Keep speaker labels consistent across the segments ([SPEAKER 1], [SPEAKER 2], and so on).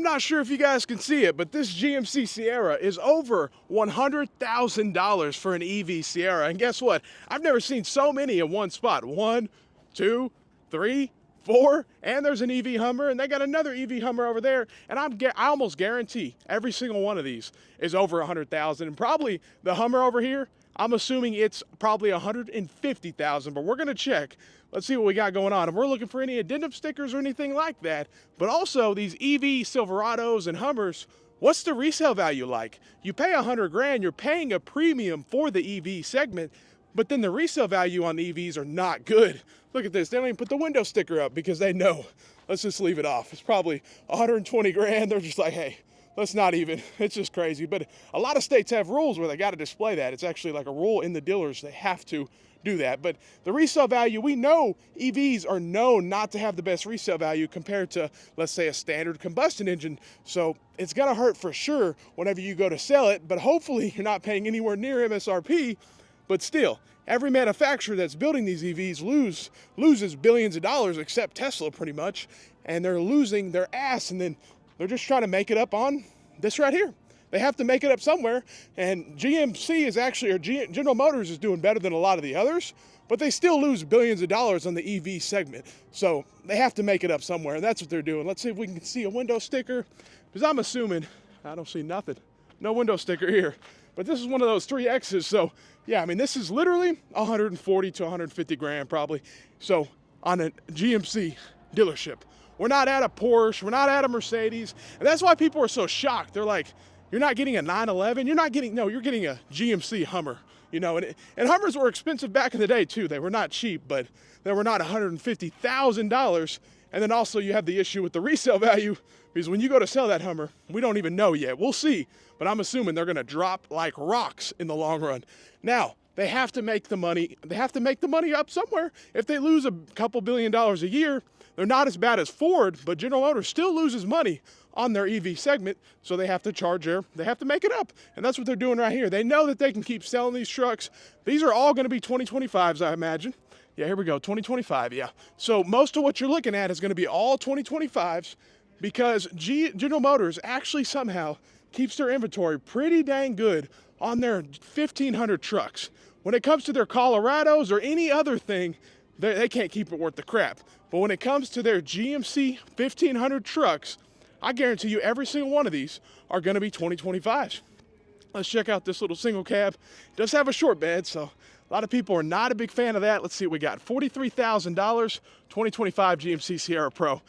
[SPEAKER 1] I'm not sure if you guys can see it, but this GMC Sierra is over $100,000 for an EV Sierra. And guess what? I've never seen so many in one spot. 1, 2, 3, 4, and there's an EV Hummer, and they got another EV Hummer over there. And I almost guarantee every single one of these is over $100,000. And probably the Hummer over here, I'm assuming it's probably $150,000, but we're gonna check. Let's see what we got going on. And we're looking for any addendum stickers or anything like that. But also these EV Silverados and Hummers, what's the resale value like? You pay $100,000, you're paying a premium for the EV segment, but then the resale value on the EVs are not good. Look at this, they don't even put the window sticker up because they know, let's just leave it off. It's probably $120,000, they're just like, hey, let's not even, it's just crazy. But a lot of states have rules where they got to display that. It's actually like a rule in the dealers, they have to do that. But the resale value, we know EVs are known not to have the best resale value compared to, let's say, a standard combustion engine. So it's gonna hurt for sure whenever you go to sell it, but hopefully you're not paying anywhere near MSRP. But still, every manufacturer that's building these EVs loses billions of dollars, except Tesla pretty much, and they're losing their ass, and then they're just trying to make it up on this right here. They have to make it up somewhere, and GMC is actually, or General Motors is doing better than a lot of the others, but they still lose billions of dollars on the EV segment. So they have to make it up somewhere, and that's what they're doing. Let's see if we can see a window sticker, because I'm assuming, I don't see nothing. No window sticker here, but this is one of those 3Xs, so yeah, I mean, this is literally 140 to 150 grand probably. So on a GMC dealership, we're not at a Porsche, we're not at a Mercedes, and that's why people are so shocked. They're like, you're not getting a 911, you're getting a GMC Hummer, you know, and Hummers were expensive back in the day too. They were not cheap, but they were not $150,000. And then also you have the issue with the resale value, because when you go to sell that Hummer, we don't even know yet. We'll see, but I'm assuming they're gonna drop like rocks in the long run. Now, they have to make the money, up somewhere. If they lose a couple $1 billion a year, they're not as bad as Ford, but General Motors still loses money on their EV segment, so they have to make it up. And that's what they're doing right here. They know that they can keep selling these trucks. These are all gonna be 2025s, I imagine. Yeah, here we go, 2025, yeah. So most of what you're looking at is gonna be all 2025s, because General Motors actually somehow keeps their inventory pretty dang good on their 1,500 trucks. When it comes to their Colorados or any other thing, they can't keep it worth the crap. But when it comes to their GMC 1,500 trucks, I guarantee you every single one of these are gonna be 2025s. Let's check out this little single cab. It does have a short bed, so a lot of people are not a big fan of that. Let's see what we got. $43,000, 2025 GMC Sierra Pro.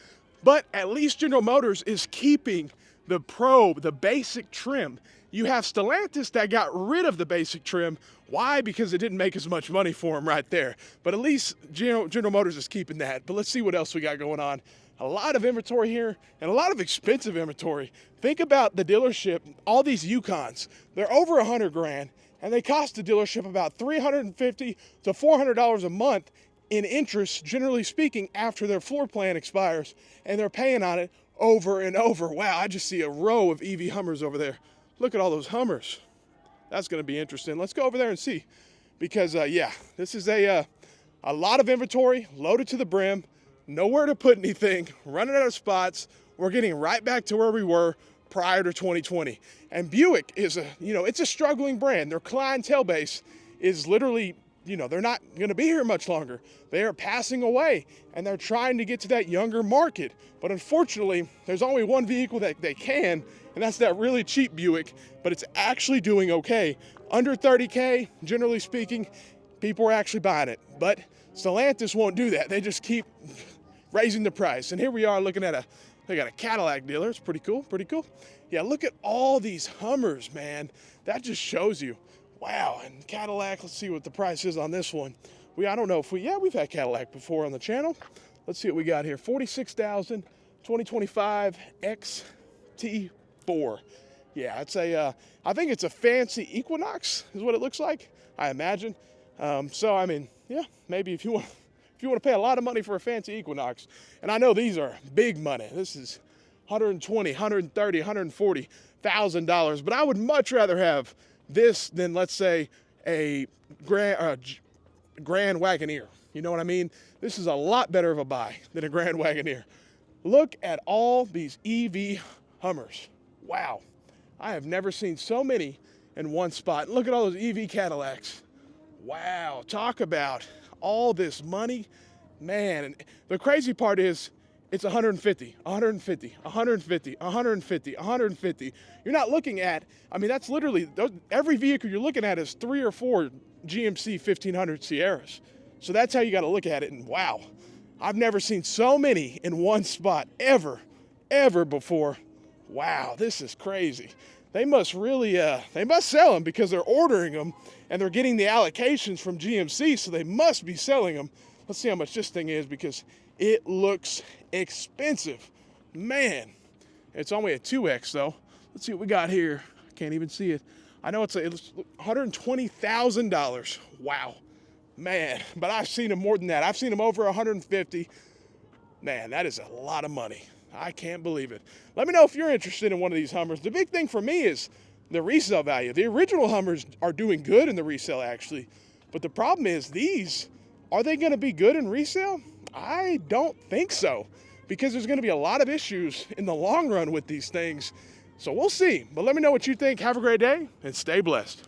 [SPEAKER 1] But at least General Motors is keeping the Pro, the basic trim. You have Stellantis that got rid of the basic trim. Why? Because it didn't make as much money for them right there. But at least General Motors is keeping that. But let's see what else we got going on. A lot of inventory here, and a lot of expensive inventory. Think about the dealership, all these Yukons, they're over 100 grand, and they cost the dealership about $350 to $400 a month in interest, generally speaking, after their floor plan expires, and they're paying on it over and over. Wow, I just see a row of EV Hummers over there. Look at all those Hummers. That's gonna be interesting. Let's go over there and see, because yeah, this is a lot of inventory, loaded to the brim, nowhere to put anything, running out of spots. We're getting right back to where we were prior to 2020. And Buick is it's a struggling brand. Their clientele base is literally, they're not gonna be here much longer. They are passing away, and they're trying to get to that younger market. But unfortunately, there's only one vehicle that they can, and that's that really cheap Buick, but it's actually doing okay. Under 30K, generally speaking, people are actually buying it. But Stellantis won't do that. They just keep raising the price. And here we are looking at they got a Cadillac dealer. It's pretty cool, pretty cool. Yeah, look at all these Hummers, man. That just shows you. Wow, and Cadillac, let's see what the price is on this one. I don't know if we've had Cadillac before on the channel. Let's see what we got here. $46,000, 2025 XT4. Yeah, it's I think it's a fancy Equinox is what it looks like, I imagine. So, I mean, yeah, maybe if you want to pay a lot of money for a fancy Equinox, and I know these are big money. This is $120,000, $130,000, $140,000, but I would much rather have this than, let's say, a Grand Wagoneer. You know what I mean? This is a lot better of a buy than a Grand Wagoneer. Look at all these EV Hummers. Wow. I have never seen so many in one spot. Look at all those EV Cadillacs. Wow. Talk about all this money. Man, and the crazy part is it's 150, 150, 150, 150, 150. You're not looking at, I mean, that's literally, every vehicle you're looking at is 3 or 4 GMC 1500 Sierras. So that's how you got to look at it. And wow, I've never seen so many in one spot ever before. Wow, this is crazy. They must really, they must sell them because they're ordering them and they're getting the allocations from GMC, so they must be selling them. Let's see how much this thing is because it looks expensive. Man, it's only a 2X though. Let's see what we got here. I can't even see it. I know it's $120,000. Wow, man, but I've seen them more than that. I've seen them over 150. Man, that is a lot of money. I can't believe it. Let me know if you're interested in one of these Hummers. The big thing for me is the resale value. The original Hummers are doing good in the resale actually, but the problem is these, are they gonna be good in resale? I don't think so, because there's gonna be a lot of issues in the long run with these things. So we'll see, but let me know what you think. Have a great day and stay blessed.